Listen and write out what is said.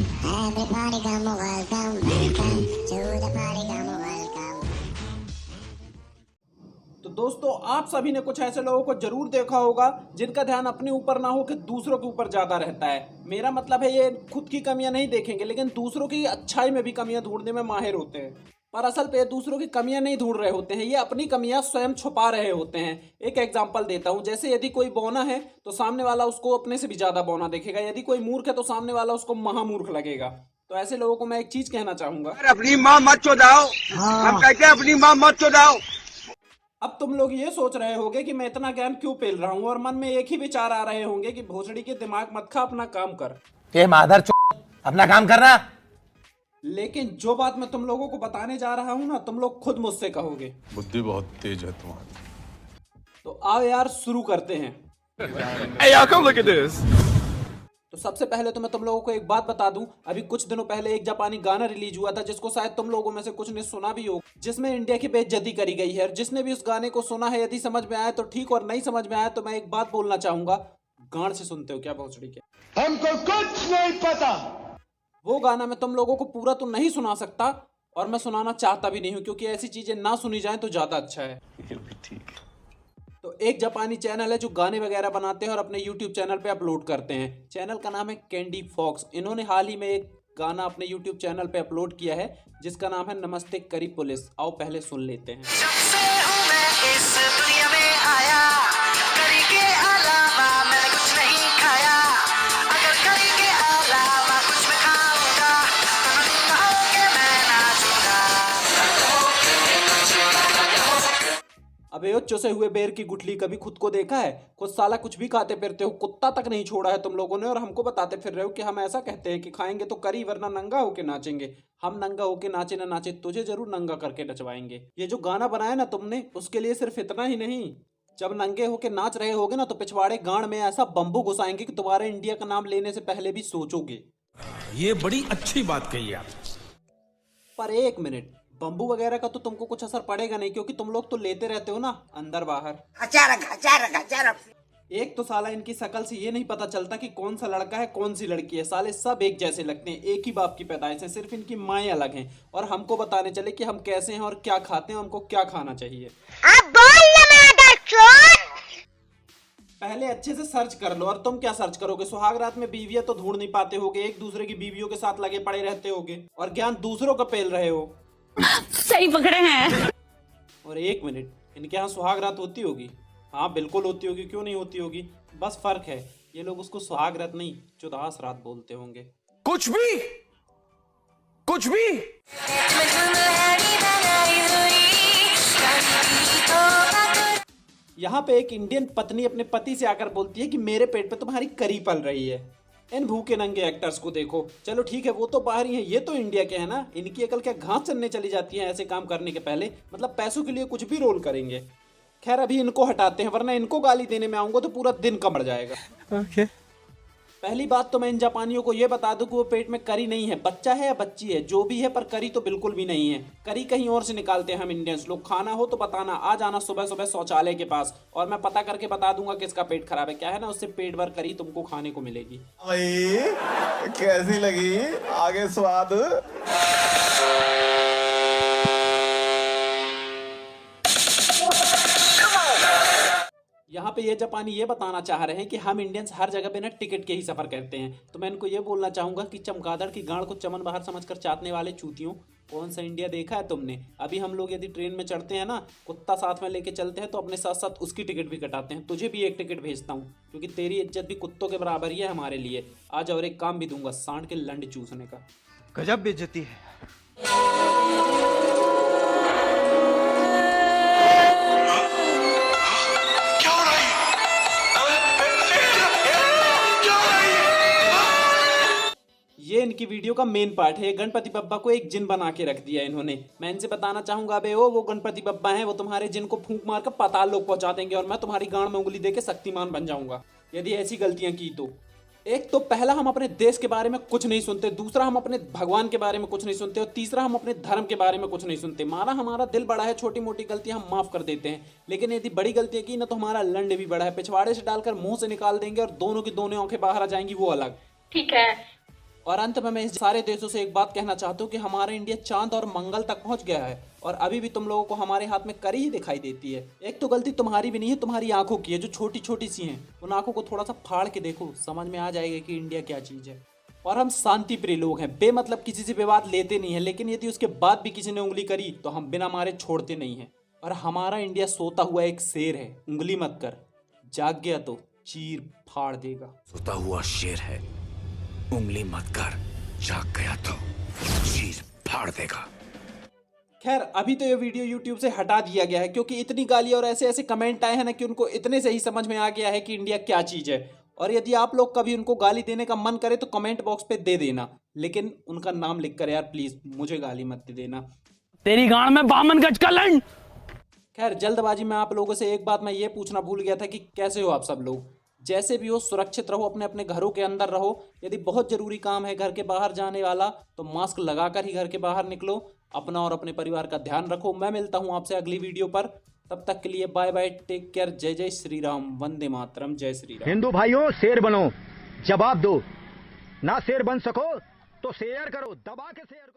Everybody come welcome, welcome to the party, come welcome. तो दोस्तों, आप सभी ने कुछ ऐसे लोगों को जरूर देखा होगा जिनका ध्यान अपने ऊपर ना हो कि दूसरों के ऊपर ज्यादा रहता है। मेरा मतलब है ये खुद की कमियां नहीं देखेंगे, लेकिन दूसरों की अच्छाई में भी कमियां ढूंढने में माहिर होते हैं। पर असल पे दूसरों की कमियां नहीं ढूंढ रहे होते हैं, ये अपनी कमियां स्वयं छुपा रहे होते हैं। एक एग्जांपल देता हूं, जैसे यदि कोई बौना है तो सामने वाला उसको अपने से भी ज्यादा बौना देखेगा, यदि कोई मूर्ख है तो सामने वाला उसको महामूर्ख लगेगा। तो ऐसे लोगों को मैं एक चीज कहना चाहूंगा, अपनी माँ मत चोदाओ। हम कहते हैं अपनी माँ मत चोदाओ। अब तुम लोग ये सोच रहे होगे कि मैं इतना ज्ञान क्यों पेल रहा हूँ, और मन में एक ही विचार आ रहे होंगे कि भोसड़ी के दिमाग मत खा, अपना काम कर। माधर अपना काम करना। लेकिन जो बात मैं तुम लोगों को बताने जा रहा हूँ ना, तुम लोग खुद मुझसे कहोगे बुद्धि बहुत तेज है तुम्हारी। तो आओ यार शुरू करते हैं। Hey, y'all, come look at this. तो सबसे पहले तो मैं तुम लोगों को एक बात बता दूं, अभी कुछ दिनों पहले एक जापानी गाना रिलीज हुआ था जिसको शायद तुम लोगों में से कुछ ने सुना भी हो, जिसमें इंडिया की बेइज्जती करी गई है। जिसने भी उस गाने को सुना है, यदि समझ में आया तो ठीक, और नहीं समझ में आया तो मैं एक बात बोलना चाहूंगा, गांड से सुनते हो क्या भोसड़ी के? हमको कुछ नहीं पता। वो गाना मैं तुम लोगों को पूरा तो नहीं सुना सकता, और मैं सुनाना चाहता भी नहीं हूं, क्योंकि ऐसी चीजें ना सुनी जाएं तो ज्यादा अच्छा है। तो एक जापानी चैनल है जो गाने वगैरह बनाते हैं और अपने YouTube चैनल पे अपलोड करते हैं। चैनल का नाम है कैंडी फॉक्स। इन्होंने हाल ही में एक गाना अपने YouTube चैनल पे अपलोड किया है जिसका नाम है नमस्ते करी पुलिस। आओ पहले सुन लेते हैं। जब से हूँ मैं इस दुनिया में आया, करी के अलावा मैंने कुछ नहीं खाया। अगर करी के अलावा कुछ मैं खाऊंगा तो नंगा होके मैं नाचूंगा। अबे ओ चुसे हुए बेर की गुठली, कभी खुद को देखा है? खुद साला कुछ भी खाते फिरते हो, कुत्ता तक नहीं छोड़ा है तुम लोगों ने, और हमको बताते फिर रहे हो कि हम ऐसा कहते हैं कि खाएंगे तो करी, वरना नंगा होके नाचेंगे। हम नंगा होके नाचे ना नाचे, तुझे जरूर नंगा करके नचवाएंगे। ये जो गाना बनाया ना तुमने, उसके लिए सिर्फ इतना ही नहीं, जब नंगे होके नाच रहे होगे ना तो पिछवाड़े गांड में ऐसा बम्बू घुसाएंगे कि तुम्हारे इंडिया का नाम लेने से पहले भी सोचोगे। ये बड़ी अच्छी बात कही आप। पर एक मिनट, बम्बू वगैरह का तो तुमको कुछ असर पड़ेगा नहीं, क्योंकि तुम लोग तो लेते रहते हो ना अंदर बाहर। एक तो साला इनकी शकल से ये नहीं पता चलता कि कौन सा लड़का है कौन सी लड़की है। साले सब एक जैसे लगते हैं, एक ही बाप की पैदाइश है, सिर्फ इनकी माएँ अलग हैं। और हमको बताने चले कि हम कैसे हैं और क्या खाते हैं, हमको क्या खाना चाहिए। पहले अच्छे से सर्च कर लो। और तुम क्या सर्च करोगे? सुहाग रात में बीवियां तो ढूंढ नहीं पाते होगे, एक दूसरे की बीवियों के साथ लगे पड़े रहते होगे और ज्ञान दूसरों का पेल रहे हो। सही पकड़े हैं। और एक मिनट, इनके यहाँ सुहाग रात होती होगी? हाँ बिल्कुल होती होगी, क्यों नहीं होती होगी। बस फर्क है, ये लोग उसको सुहाग रात नहीं चुदास रात बोलते होंगे। कुछ भी यहाँ पे एक इंडियन पत्नी अपने पति से आकर बोलती है कि मेरे पेट पे तुम्हारी करी पल रही है। इन भूखे नंगे एक्टर्स को देखो। चलो ठीक है, वो तो बाहरी हैं, ये तो इंडिया के हैं ना। इनकी अकल क्या घास चलने चली जाती है ऐसे काम करने के पहले? मतलब पैसों के लिए कुछ भी रोल करेंगे। खैर अभी इनको हटाते हैं, वरना इनको गाली देने में आऊंगा तो पूरा दिन कमर जाएगा। पहली बात तो मैं इन जापानियों को ये बता दूं कि वो पेट में करी नहीं है, बच्चा है या बच्ची है, जो भी है, पर करी तो बिल्कुल भी नहीं है। करी कहीं और से निकालते हैं हम इंडियंस लोग। खाना हो तो बताना, आ जाना सुबह सुबह शौचालय के पास, और मैं पता करके बता दूंगा किसका पेट खराब है। क्या है ना, उससे पेट भर करी तुमको खाने को मिलेगी। भाई कैसी लगी आगे स्वाद? यहाँ पे ये जापानी ये बताना चाह रहे हैं कि हम इंडियंस हर जगह बिना टिकट के ही सफर करते हैं। तो मैं इनको ये बोलना चाहूंगा कि चमगादड़ की गांड को चमन बाहर समझकर चाटने वाले चूतियों, कौन सा इंडिया देखा है तुमने? अभी हम लोग यदि ट्रेन में चढ़ते हैं ना, कुत्ता साथ में लेके चलते हैं तो अपने साथ साथ उसकी टिकट भी कटाते हैं। तुझे भी एक टिकट भेजता हूँ, क्योंकि तेरी इज्जत भी कुत्तों के बराबर ही है हमारे लिए। आज और एक काम भी दूंगा, सांड के लंड चूसने का। गजब बेइज्जती है। ये इनकी वीडियो का मेन पार्ट है। गणपति बप्पा को एक जिन बना के रख दिया इन्होंने। मैं इनसे बताना चाहूंगा, अबे वो गणपति बप्पा हैं, वो तुम्हारे जिन को फूंक मार कर पाताल लोक पहुंचा देंगे, और मैं तुम्हारी गांड में उंगली देके शक्तिमान बन जाऊंगा यदि ऐसी गलतियां की तो। एक तो पहला, हम अपने देश के बारे में कुछ नहीं सुनते। दूसरा, हम अपने भगवान के बारे में कुछ नहीं सुनते। और तीसरा, हम अपने धर्म के बारे में कुछ नहीं सुनते। माना हमारा दिल बड़ा है, छोटी मोटी गलतियां हम माफ कर देते हैं, लेकिन यदि बड़ी गलतियां की ना तो हमारा लंड भी बड़ा है, पिछवाड़े से डालकर मुंह से निकाल देंगे और दोनों की दोनों आंखें बाहर आ जाएंगी, वो अलग। ठीक है। और अंत में मैं इस सारे देशों से एक बात कहना चाहता हूँ कि हमारा इंडिया चांद और मंगल तक पहुंच गया है और अभी भी तुम लोगों को हमारे हाथ में करी ही दिखाई देती है। एक तो गलती तुम्हारी भी नहीं है, तुम्हारी आंखों की है जो छोटी छोटी सी हैं। उन आंखों को थोड़ा सा फाड़ के देखो, समझ में आ जाएगा कि इंडिया क्या चीज़ है। और हम शांति प्रिय लोग हैं, बेमतलब किसी से विवाद लेते नहीं है, लेकिन यदि उसके बाद भी किसी ने उंगली करी तो हम बिना मारे छोड़ते नहीं हैं। और हमारा इंडिया सोता हुआ एक शेर है, उंगली मत कर, जाग गया तो चीर फाड़ देगा। सोता हुआ शेर है, उंगली मत कर, जाग गया तो चीर फाड़ देगा। खैर अभी तो ये वीडियो YouTube से हटा दिया गया है क्योंकि इतनी गाली और ऐसे ऐसे कमेंट आए हैं ना कि उनको इतने से ही समझ में आ गया है कि इंडिया क्या चीज़ है। और यदि आप लोग कभी उनको गाली देने का मन करे तो कमेंट बॉक्स पे दे देना, लेकिन उनका नाम लिख कर यार प्लीज मुझे गाली मत दे देना। तेरी गांड में बामन गज का लंड। खैर जल्दबाजी में आप लोगों से एक बात मैं ये पूछना भूल गया था कि कैसे हो आप सब लोग। जैसे भी हो सुरक्षित रहो, अपने अपने घरों के अंदर रहो। यदि बहुत ज़रूरी काम है घर के बाहर जाने वाला तो मास्क लगाकर ही घर के बाहर निकलो। अपना और अपने परिवार का ध्यान रखो। मैं मिलता हूँ आपसे अगली वीडियो पर, तब तक के लिए बाय बाय, टेक केयर, जय जय श्री राम, वंदे मातरम, जय श्री राम। हिंदू भाइयों शेर बनो, जवाब दो। ना शेर बन सको तो शेयर करो, दबा के शेयर करो।